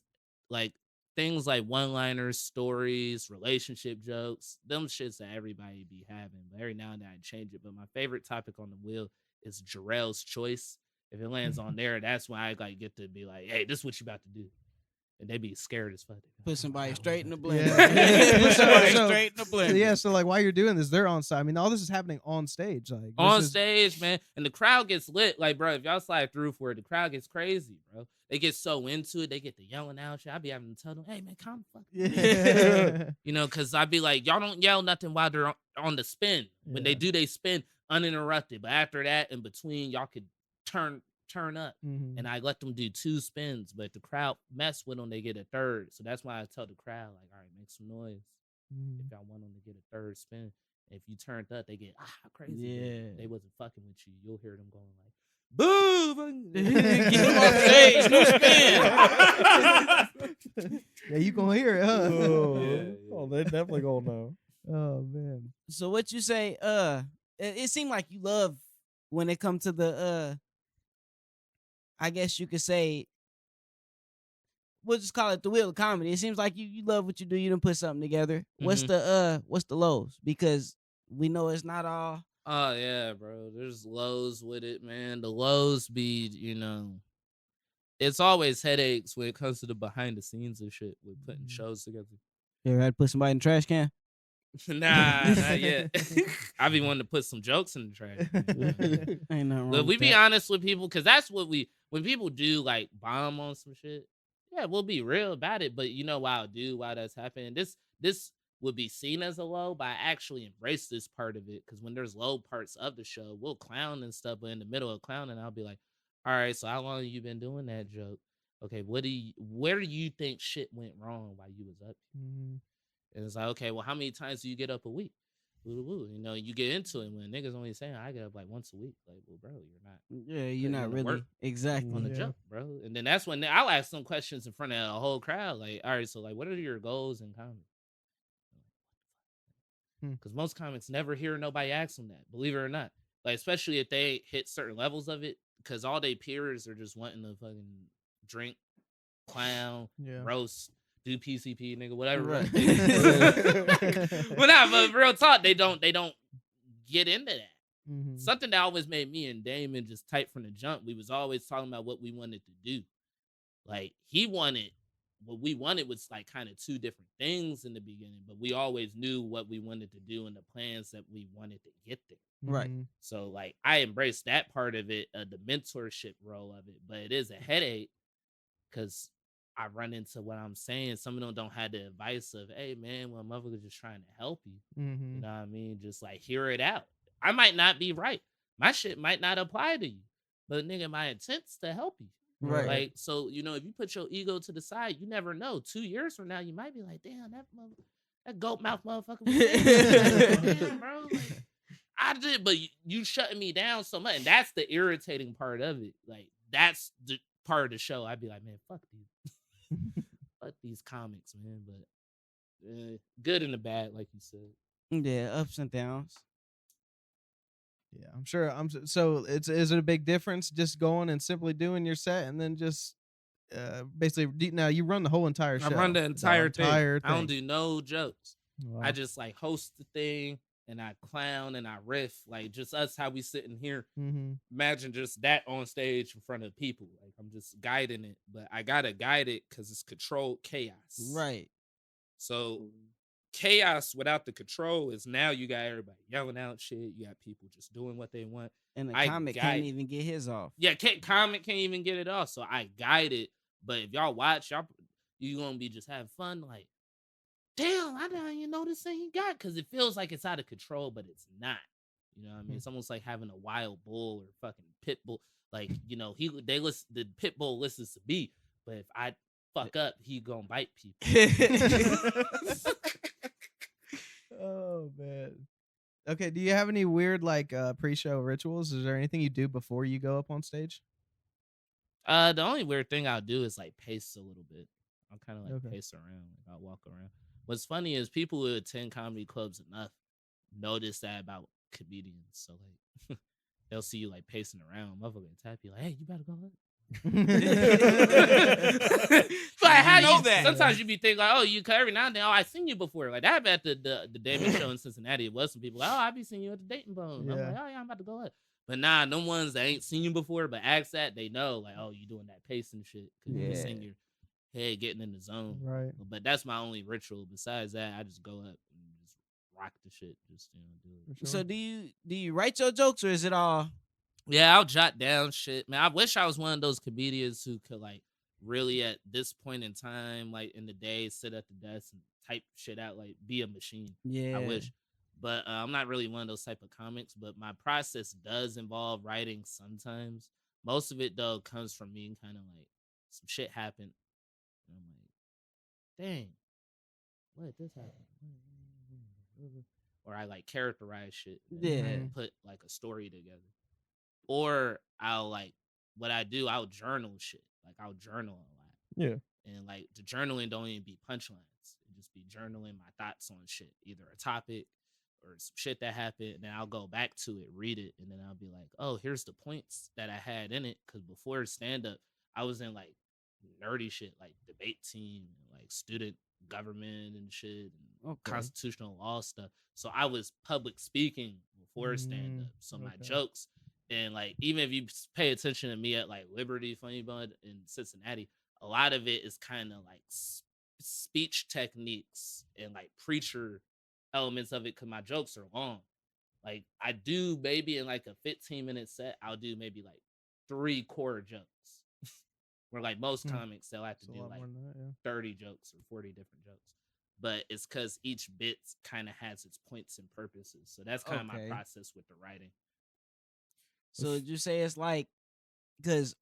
like things like one-liners, stories, relationship jokes, them shits that everybody be having. But every now and then I change it. But my favorite topic on the wheel is Jerrel's Choice. If it lands on there, that's when I like get to be like, hey, this is what you about to do. And they be scared as fuck. Put somebody straight in the blender. Yeah. Put somebody straight in the blender. Yeah, so like while you're doing this, they're on site. I mean, all this is happening on stage. Like on stage, man. And the crowd gets lit. Like, bro, if y'all slide through for it, the crowd gets crazy, bro. They get so into it, they get to yelling out shit. I be having to tell them, hey man, calm the fuck. Yeah. Cause I be like, y'all don't yell nothing while they're on the spin. When they do, they spin uninterrupted. But after that, in between, y'all could turn up, and I let them do 2 spins. But if the crowd mess with them, they get a third. So that's why I tell the crowd, like, all right, make some noise if y'all want them to get a third spin. And if you turned up, they get crazy. Yeah, they wasn't fucking with you. You'll hear them going like, boo! Get him off stage, no spin. Yeah, you gonna hear it, huh? Oh, they definitely gonna know. Oh man. So what you say? It seemed like you love when it comes to the I guess you could say, we'll just call it the wheel of comedy. It seems like you love what you do. You done put something together. What's the lows? Because we know it's not all. Oh yeah, bro. There's lows with it, man. The lows be, it's always headaches when it comes to the behind the scenes of shit with putting shows together. You ever had to put somebody in the trash can? Nah, not yet. I be wanting to put some jokes in the trash. Ain't nothing wrong. But we with be that. honest with people, because that's what when people do like bomb on some shit, yeah, we'll be real about it. But why that's happening, this would be seen as a low, but I actually embrace this part of it, because when there's low parts of the show, we'll clown and stuff, but in the middle of clowning, I'll be like, all right, so how long have you been doing that joke? okay, where do you think shit went wrong while you was up here? Mm-hmm. And it's like, okay, well, how many times do you get up a week? Woo-woo. You know, you get into it when niggas only saying I get up like once a week. Like, well, bro, you're not. Yeah, you're putting not in the really work exactly. on the jump, bro. And then that's when I'll ask some questions in front of a whole crowd. Like, all right, so like, what are your goals in comedy? Because most comics never hear nobody ask them that, believe it or not. Like, especially if they hit certain levels of it, because all they peers are just wanting to fucking drink, clown, roast, do PCP, nigga, whatever. Right. Well, nah, but real talk, they don't get into that. Mm-hmm. Something that always made me and Damon just tight from the jump. We was always talking about what we wanted to do. Like, what we wanted was like kind of two different things in the beginning, but we always knew what we wanted to do and the plans that we wanted to get there. Right. So like I embraced that part of it, the mentorship role of it, but it is a headache because I run into what I'm saying. Some of them don't have the advice of, hey man, well, motherfucker just trying to help you. Mm-hmm. You know what I mean? Just like hear it out. I might not be right. My shit might not apply to you, but nigga, my intent's to help you. Right. Like, so, you know, if you put your ego to the side, you never know. 2 years from now, you might be like, damn, that goat mouth motherfucker was like, damn, bro. Like, I did, but you shutting me down so much. And that's the irritating part of it. Like, that's the part of the show. I'd be like, man, fuck these. Fuck these comics, man. But good and the bad, like you said. Yeah, ups and downs. Yeah, I'm sure. So is it a big difference just going and simply doing your set and then just basically now you run the whole entire show? I run the entire thing. I don't do no jokes. Wow. I just like host the thing and I clown and I riff, like just us how we sitting here. Mm-hmm. Imagine just that on stage in front of people. Like I'm just guiding it, but I gotta guide it because it's controlled chaos. Right. So chaos without the control is now you got everybody yelling out shit. You got people just doing what they want. And the comic can't even get his off. Yeah, comic can't even get it off. So I guide it. But if y'all watch, you gonna be just having fun. Like, damn, I didn't even know this thing he got. Because it feels like it's out of control, but it's not. You know what I mean? It's almost like having a wild bull or fucking pit bull. Like, you know, the pit bull listens to me. But if I fuck up, he gonna bite people. Oh man. Okay, do you have any weird like pre-show rituals? Is there anything you do before you go up on stage? The only weird thing I'll do is like pace a little bit. I'll kind of like pace around. Like I'll walk around. What's funny is people who attend comedy clubs enough notice that about comedians. So like they'll see you like pacing around, motherfucker, and tap you like, "Hey, you better go up." Like how you know that? Sometimes you be thinking like, oh, you every now and then, oh, I seen you before. Like that at the Damon show in Cincinnati, it was some people like, oh, I be seeing you at the Dayton Bone. Yeah. I'm like, oh yeah, I'm about to go up. But nah, no ones that ain't seen you before, but ask that, they know like, oh, you doing that pacing shit because you sing your head getting in the zone. Right. But that's my only ritual. Besides that, I just go up and just rock the shit. Just do it. Sure. So do you write your jokes or is it all? Yeah, I'll jot down shit. Man, I wish I was one of those comedians who could like really at this point in time, like in the day, sit at the desk and type shit out, like be a machine. Yeah. I wish. But I'm not really one of those type of comics, but my process does involve writing sometimes. Most of it though comes from me kind of like some shit happened. And I'm like, dang, what this happened? Or I like characterize shit and put like a story together. Or I'll like what I do, I'll journal shit. Like I'll journal a lot. Yeah. And like the journaling don't even be punchlines. It just be journaling my thoughts on shit. Either a topic or some shit that happened. And then I'll go back to it, read it, and then I'll be like, oh, here's the points that I had in it. Cause before stand-up, I was in like nerdy shit, like debate team, like student government and shit, and constitutional law stuff. So I was public speaking before stand-up. So my jokes. And like, even if you pay attention to me at like Liberty Funny Bone in Cincinnati, a lot of it is kind of like speech techniques and like preacher elements of it because my jokes are long. Like I do maybe in like a 15-minute set, I'll do maybe like 3 core jokes. Where like most comics, they'll have to do like 30 jokes or 40 different jokes. But it's because each bit kind of has its points and purposes. So that's kind of my process with the writing. So did you say it's like, because,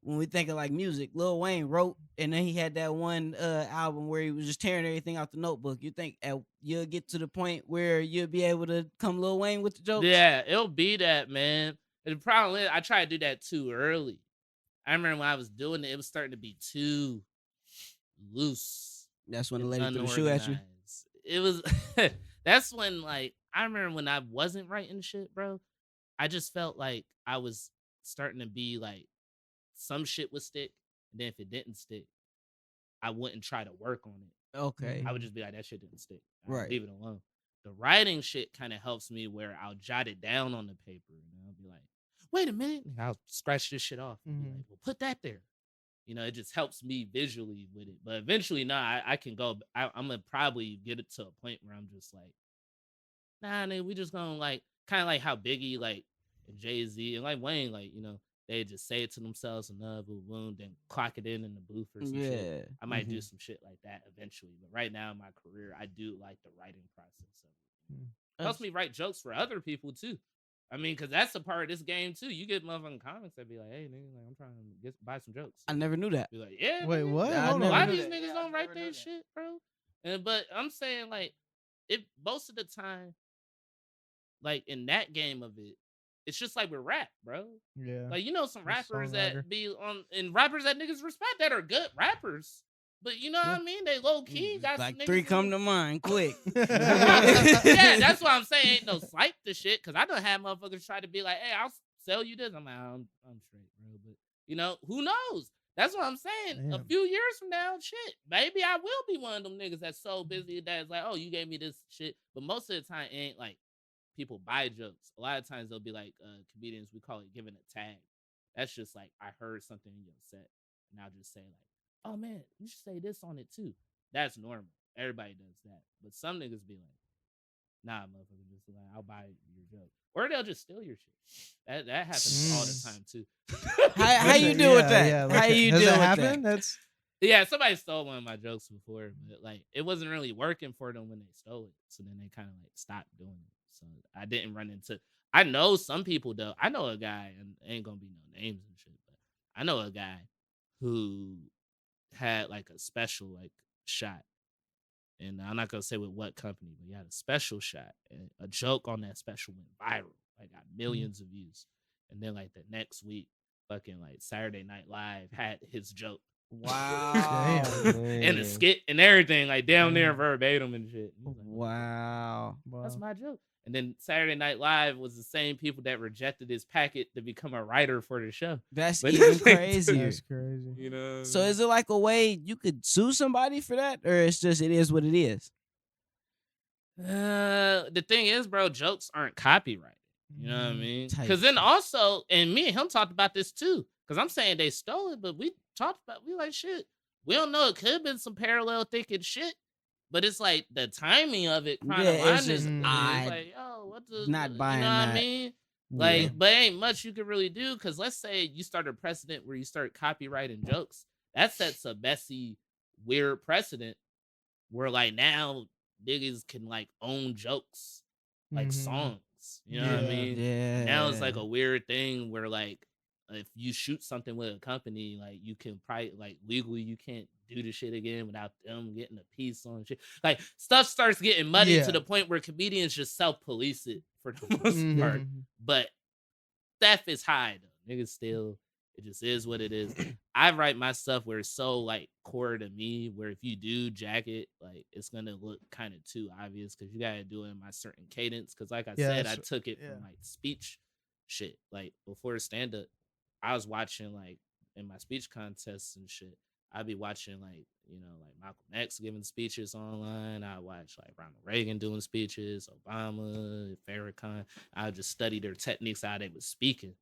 when we think of like music, Lil Wayne wrote, and then he had that one album where he was just tearing everything out the notebook. You think you'll get to the point where you'll be able to come Lil Wayne with the jokes? Yeah, it'll be that, man. And the problem is, I tried to do that too early. I remember when I was doing it, it was starting to be too loose. That's when the lady threw the shoe at you. It was. That's when, like, I remember when I wasn't writing shit, bro. I just felt like I was starting to be like, some shit would stick, and then if it didn't stick, I wouldn't try to work on it. Okay. I would just be like, that shit didn't stick. Right. Leave it alone. The writing shit kind of helps me where I'll jot it down on the paper, and I'll be like, wait a minute, and I'll scratch this shit off. And be like, well, put that there. You know, it just helps me visually with it. But eventually, I can go. I'm gonna probably get it to a point where I'm just like, nah, nigga, we just gonna like kind of like how Biggie, like, and Jay-Z and like Wayne, like, you know, they just say it to themselves enough, boom, then clock it in the booth or some shit. I might do some shit like that eventually. But right now in my career, I do like the writing process of it. It helps me write jokes for other people too. I mean, because that's a part of this game too. You get motherfucking comics that be like, hey, nigga, like, I'm trying to buy some jokes. I never knew that. Be like, yeah. Wait, nigga. what? I Hold A on. lot of these niggas don't write that shit, bro. But I'm saying, like, it most of the time, like in that game of it, it's just like with rap, bro. Yeah. Like, you know, some rappers that be on, and rappers that niggas respect that are good rappers. But you know what I mean? They low key got like some niggas 3 come to mind quick. Yeah, that's what I'm saying. Ain't no slight to shit, because I done had motherfuckers try to be like, hey, I'll sell you this. I'm like, I'm straight, bro. But you know, who knows? That's what I'm saying. Damn. A few years from now, shit, maybe I will be one of them niggas that's so busy that's like, oh, you gave me this shit. But most of the time, it ain't like people buy jokes. A lot of times they'll be like, comedians, we call it giving a tag. That's just like, I heard something in your set, and I'll just say like, oh man, you should say this on it too. That's normal. Everybody does that. But some niggas be like, nah, motherfucker, just like, I'll buy your joke. Or they'll just steal your shit. That happens all the time too. How you do with that? Yeah, How you does deal that with happen? that? That's Yeah, somebody stole one of my jokes before, but like it wasn't really working for them when they stole it. So then they kind of like stopped doing it. So I didn't run into. I know some people though. I know a guy, and ain't gonna be no names and shit, but I know a guy who had like a special like shot, and I'm not gonna say with what company, but he had a special shot, and a joke on that special went viral, like got millions of views, and then like the next week, fucking like Saturday Night Live had his joke. Wow. And a skit and everything, like down there verbatim and shit. And like, Wow. that's my joke. And then Saturday Night Live was the same people that rejected his packet to become a writer for the show. That's But even crazier. That's crazy. You know. So is it like a way you could sue somebody for that, or it's just it is what it is? The thing is, bro, jokes aren't copyrighted. You know what I mean? Tight. Because then also, and me and him talked about this too. Because I'm saying they stole it, but we talked about, we like, shit, we don't know. It could have been some parallel thinking shit. But it's like the timing of it, it's just odd. Like, yo, what the? Not buying you know that. what I mean? Like, but ain't much you can really do. Because let's say you start a precedent where you start copywriting jokes. That sets a messy, weird precedent where like now niggas can like own jokes, like songs. You know what I mean? Yeah. Now it's like a weird thing where like if you shoot something with a company, like you can probably like legally you can't do the shit again without them getting a piece on shit. Like stuff starts getting muddy to the point where comedians just self-police it for the most part. But theft is high though. Niggas still, it just is what it is. I write my stuff where it's so like core to me, where if you do jack it, like it's gonna look kind of too obvious because you gotta do it in my certain cadence. Cause like I said, I took it from like speech shit. Like before stand-up, I was watching like in my speech contests and shit. I'd be watching like, you know, like Malcolm X giving speeches online. I watch like Ronald Reagan doing speeches, Obama, Farrakhan. I just study their techniques, how they was speaking.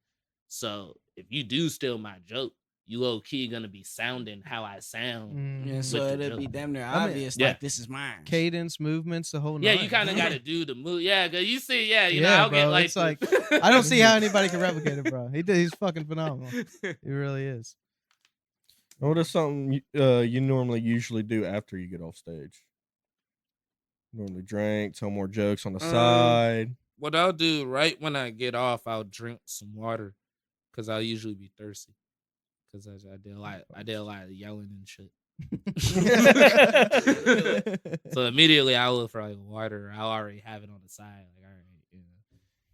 So if you do steal my joke, you low key gonna be sounding how I sound. Yeah, so it'll be damn near obvious. Like this is mine. Cadence, movements, the whole. Yeah, night. you kind of got to do the move. Yeah, cause you see, you know, yeah, I'll bro, get like, it's like I don't see how anybody can replicate it, bro. He's fucking phenomenal. He really is. What is something you normally usually do after you get off stage? Normally drink, tell more jokes on the side. What I'll do right when I get off, I'll drink some water because I'll usually be thirsty. because I did a lot of yelling and shit. So immediately I look for like water. I already have it on the side. Like, all right,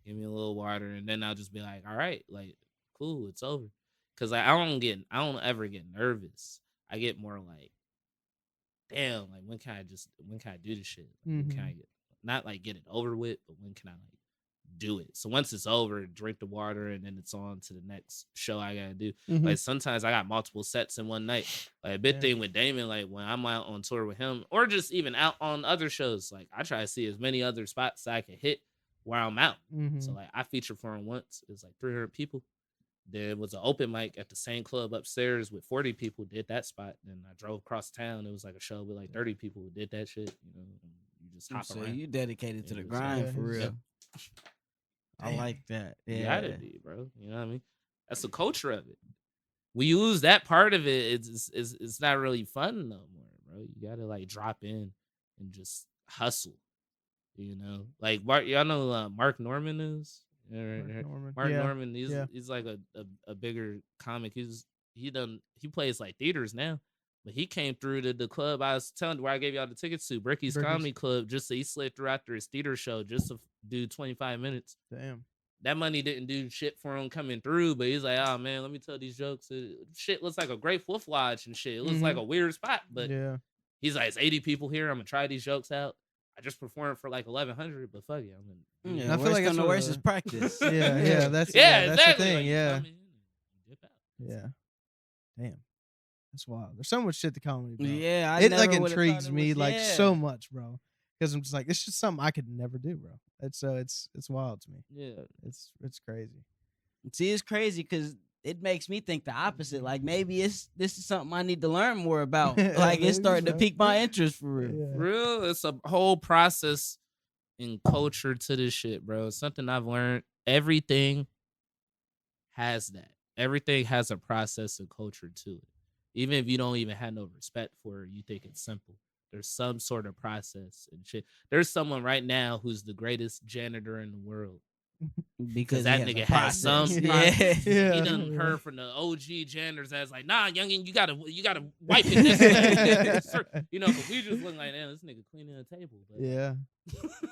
give me a little water, and then I'll just be like, all right, like, cool, it's over. Cause like I don't ever get nervous. I get more like, damn, like when can I do this shit? Like, when can I not like get it over with, but when can I like do it? So once it's over, drink the water, and then it's on to the next show I gotta do. Like sometimes I got multiple sets in one night. Like a big thing with Damon, like when I'm out on tour with him, or just even out on other shows, like I try to see as many other spots I can hit where I'm out. So like I featured for him once. It was like 300 people. There was an open mic at the same club upstairs with 40 people. Did that spot. Then I drove across town. It was like a show with like 30 people who did that shit. You know, you just hop around. You dedicated to the grind for real. Yep. I like that. Yeah, you gotta be, bro. You know what I mean? That's the culture of it. We use that part of it. It's not really fun no more, bro. You gotta like drop in and just hustle. You know, like y'all know Mark Norman is. Mark Norman, he's like a bigger comic. He plays like theaters now, but he came through to the club I was telling where I gave y'all the tickets to, Bricky's Comedy Club, just so he slid through after his theater show just to do 25 minutes. Damn. That money didn't do shit for him coming through, but he's like, oh man, let me tell these jokes. Shit looks like a great Wolf Lodge and shit. It looks like a weird spot, but he's like, it's 80 people here. I'm gonna try these jokes out. I just performed for like 1,100, but fuck it. I feel like the worst is practice. That's exactly. the thing. Like, Yeah. Yeah. Damn. That's wild. There's so much shit to comedy, bro. Yeah, it like intrigues me like so much, bro. Because I'm just like, it's just something I could never do, bro. It's wild to me. Yeah. It's crazy. See, it's crazy because it makes me think the opposite. Like maybe this is something I need to learn more about. Like it's starting to pique my interest for real. Yeah. Real, it's a whole process and culture to this shit, bro. It's something I've learned. Everything has that. Everything has a process and culture to it. Even if you don't even have no respect for it, you think it's simple. There's some sort of process and shit. There's someone right now who's the greatest janitor in the world. Because that nigga has some. He done heard from the OG janitors that's like, nah, youngin, you gotta wipe it this way. You know, we just look like, damn, this nigga cleaning a table. But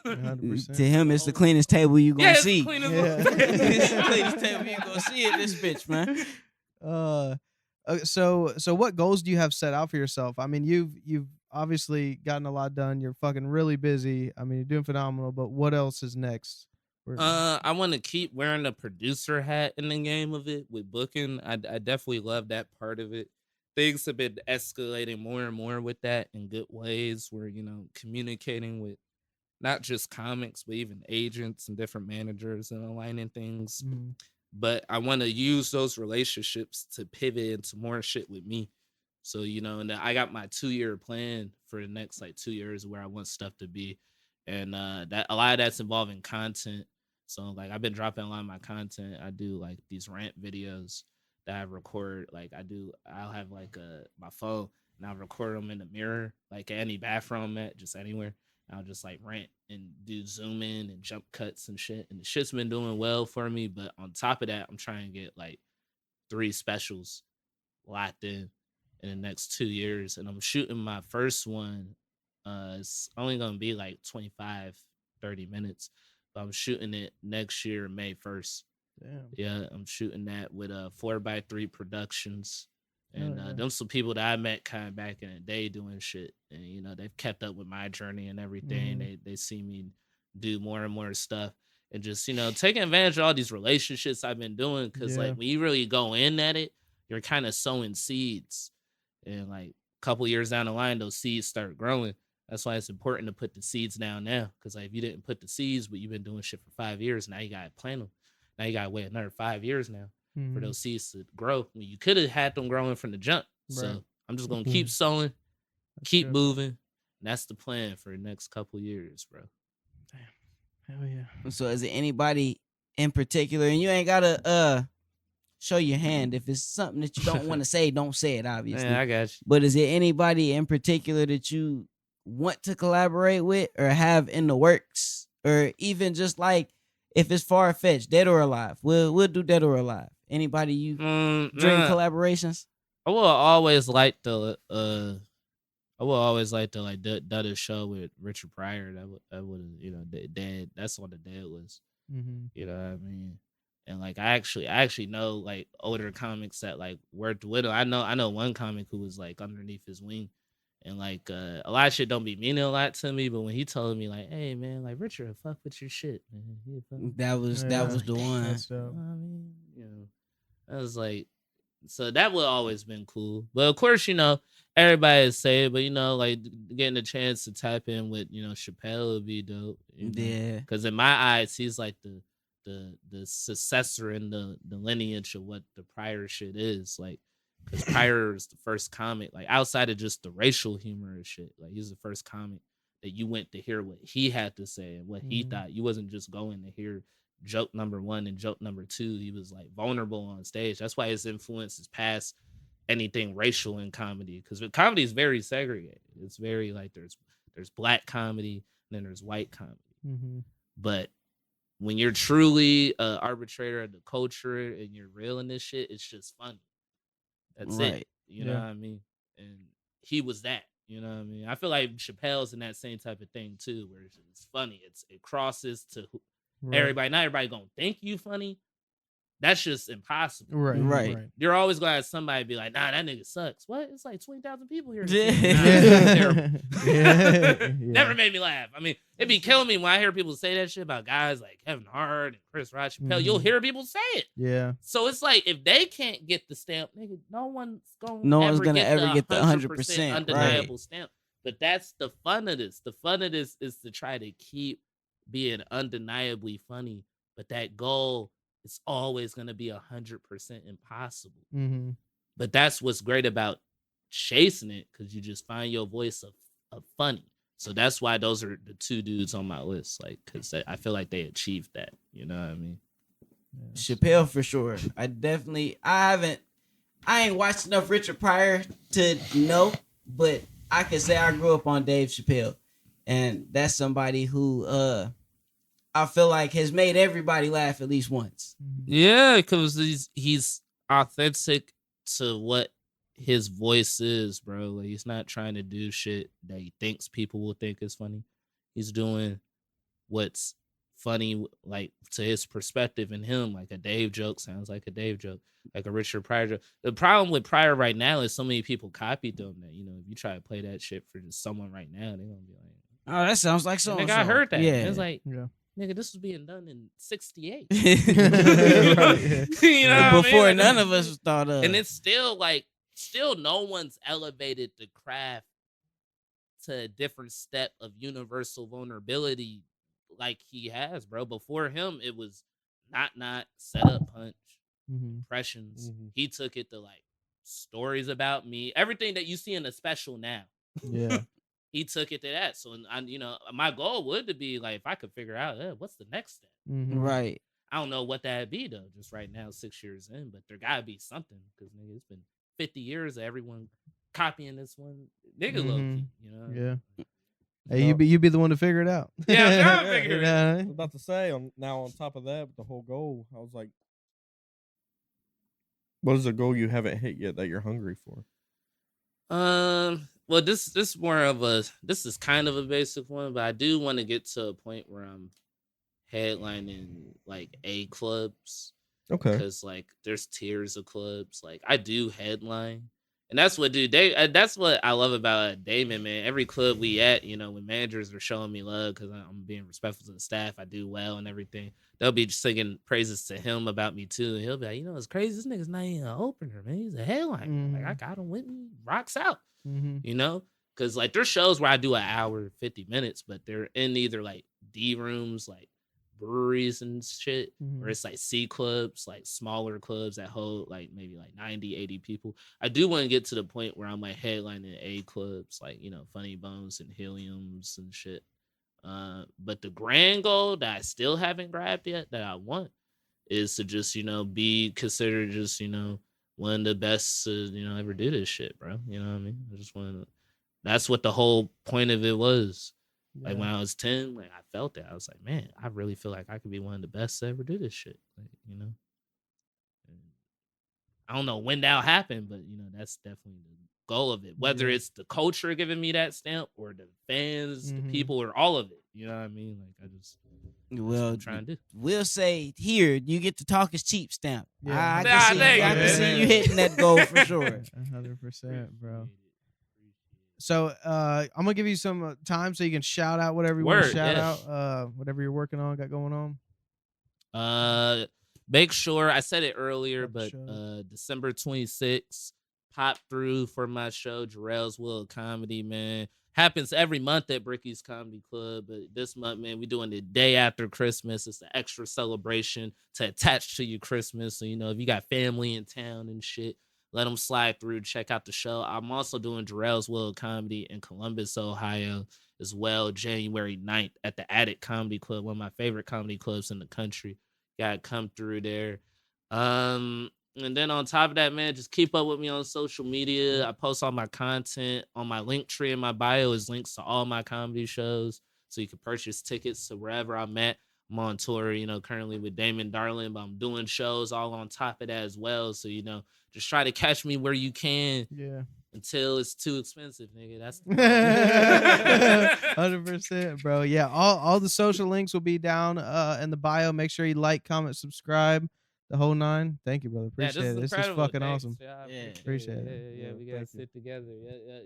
100%. To him, it's the cleanest table you gonna see. It's the cleanest table you gonna see in this bitch, man. So what goals do you have set out for yourself? I mean, you've obviously gotten a lot done. You're fucking really busy. I mean, you're doing phenomenal. But what else is next? I want to keep wearing the producer hat in the game of it with booking. I definitely love that part of it. Things have been escalating more and more with that in good ways. Where communicating with not just comics, but even agents and different managers and aligning things. But I want to use those relationships to pivot into more shit with me. So, and I got my 2-year plan for the next like 2 years where I want stuff to be. And that a lot of that's involving content. So like I've been dropping a lot of my content. I do like these rant videos that I record. Like I'll have like my phone and I'll record them in the mirror, like any bathroom I'm at, just anywhere. I'll just like rant and do zoom in and jump cuts and shit. And the shit's been doing well for me. But on top of that, I'm trying to get like 3 specials locked in the next 2 years. And I'm shooting my first one. It's only going to be like 25, 30 minutes. But I'm shooting it next year, May 1st. Damn. Yeah, I'm shooting that with 4x3 Productions. And them some people that I met kind of back in the day doing shit. And, they've kept up with my journey and everything. They see me do more and more stuff. And just, taking advantage of all these relationships I've been doing. Because, like, when you really go in at it, you're kind of sowing seeds. And, like, a couple years down the line, those seeds start growing. That's why it's important to put the seeds down now. Because, like, if you didn't put the seeds, but you've been doing shit for 5 years, now you got to plant them. Now you got to wait another 5 years now for those seeds to grow. When you could have had them growing from the jump. Right. So I'm just going to keep sowing, keep moving. And that's the plan for the next couple years, bro. Damn. Hell yeah. So is it anybody in particular? And you ain't got to show your hand. If it's something that you don't want to say, don't say it, obviously. Yeah, I got you. But is there anybody in particular that you want to collaborate with or have in the works? Or even just like, if it's far-fetched, dead or alive, we'll do dead or alive. Anybody you dream collaborations? I will always like to like do a show with Richard Pryor. That would dead. That's on the dead list. Mm-hmm. You know what I mean? And like I actually know like older comics that like worked with him. I know one comic who was like underneath his wing, and like a lot of shit don't be meaning a lot to me. But when he told me like, "Hey man, like Richard, fuck with your shit, man," that was the one. I mean, I was like, so that would always been cool. But of course, everybody is saying, but like getting a chance to tap in with Chappelle would be dope. Yeah, because in my eyes, he's like the successor in the lineage of what the Pryor shit is. Like, because Pryor is the first comic, like outside of just the racial humor and shit. Like, he's the first comic that you went to hear what he had to say and what he thought. You wasn't just going to hear joke number 1 and joke number 2. He was like vulnerable on stage. That's why his influence is past anything racial in comedy, because comedy is very segregated. It's very like there's black comedy and then there's white comedy. But when you're truly an arbitrator of the culture and you're real in this shit, it's just funny. That's it. You know what I mean? And he was that. You know what I mean? I feel like Chappelle's in that same type of thing too, where it's funny. It crosses to everybody. Not everybody gonna think you funny. That's just impossible. Right. You're always gonna have somebody be like, "Nah, that nigga sucks." What? It's like 20,000 people here. Never made me laugh. I mean, it'd be killing me when I hear people say that shit about guys like Kevin Hart and Chris Rock, Chappelle. You'll hear people say it. Yeah. So it's like if they can't get the stamp, nigga, no one's gonna ever get the 100% undeniable stamp. But that's the fun of this. The fun of this is to try to keep being undeniably funny, but that goal is always going to be 100% impossible. But that's what's great about chasing it, because you just find your voice of funny. So that's why those are the 2 dudes on my list, like, because I feel like they achieved that. You know what I mean? Chappelle for sure. I ain't watched enough Richard Pryor to know, but I can say I grew up on Dave Chappelle, and that's somebody who I feel like has made everybody laugh at least once. Yeah, because he's authentic to what his voice is, bro. Like, he's not trying to do shit that he thinks people will think is funny. He's doing what's funny, like, to his perspective and him. Like, a Dave joke sounds like a Dave joke, like a Richard Pryor joke. The problem with Pryor right now is so many people copied them that, if you try to play that shit for just someone right now, they're gonna be like, "Oh, that sounds like so." Nigga, I heard that. Yeah, it's like, nigga, this was being done in 68. Before none of us thought of. And it's still no one's elevated the craft to a different step of universal vulnerability like he has, bro. Before him, it was not set up punch, impressions. He took it to like stories about me, everything that you see in the special now. Yeah. He took it to that. So, my goal would to be like, if I could figure out what's the next step. Right. I don't know what that'd be though. Just right now, 6 years in, but there gotta be something, because nigga, it's been 50 years of everyone copying this one nigga low key. Yeah. Hey, you be the one to figure it out. Yeah, I'm trying to figure it out. I was about to say, on top of that, with the whole goal, I was like, what is a goal you haven't hit yet that you're hungry for? Well, this is kind of a basic one, but I do want to get to a point where I'm headlining like A clubs. Okay. Because like there's tiers of clubs. Like I do headline, and that's what that's what I love about Damon, man. Every club we at, when managers are showing me love because I'm being respectful to the staff, I do well and everything. They'll be singing praises to him about me too, and he'll be like, it's crazy. This nigga's not even an opener, man. He's a headliner. Like I got him with me, rocks out. Because like there's shows where I do an hour 50 minutes, but they're in either like D rooms, like breweries and shit, or it's like C clubs, like smaller clubs that hold like maybe like 90 80 people. I do want to get to the point where I'm like headlining A clubs, like Funny Bones and Heliums and shit. But the grand goal that I still haven't grabbed yet that I want is to just be considered just one of the best to ever do this shit, bro. You know what I mean? I just want to. That's what the whole point of it was. Yeah. Like when I was 10, like I felt that. I was like, man, I really feel like I could be one of the best to ever do this shit. Like, I don't know when that'll happen, but that's definitely the goal of it. Whether it's the culture giving me that stamp or the fans, the people, or all of it. You know what I mean? Like I just. Well, I'm trying to do. We'll say here you get the talk is cheap stamp. Yeah. I can see you hitting that goal for sure. 100%, bro. So I'm gonna give you some time so you can shout out whatever you want to shout out. Whatever you're working on, got going on. Make sure I said it earlier, but December 26th, pop through for my show, Jerrel's World Comedy, man. Happens every month at Bricky's Comedy Club, but this month, man, we're doing the day after Christmas. It's an extra celebration to attach to your Christmas. So, if you got family in town and shit, let them slide through, check out the show. I'm also doing Jerrel's World Comedy in Columbus, Ohio, as well, January 9th at the Attic Comedy Club, one of my favorite comedy clubs in the country. Gotta come through there. And then on top of that, man, just keep up with me on social media. I post all my content on my link tree in my bio is links to all my comedy shows. So you can purchase tickets to wherever I'm at. I'm on tour, currently with Damon Darling, but I'm doing shows all on top of that as well. So, just try to catch me where you can. Yeah. Until it's too expensive, nigga. That's 100%, bro. Yeah, all the social links will be down in the bio. Make sure you like, comment, subscribe. The whole 9. Thank you, brother. Appreciate it. This is fucking awesome. Appreciate it. Yeah, we gotta sit together.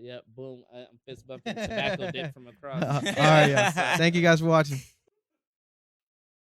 Yeah. Boom. I'm fist bumping tobacco dip from across. All right, y'all. Thank you guys for watching.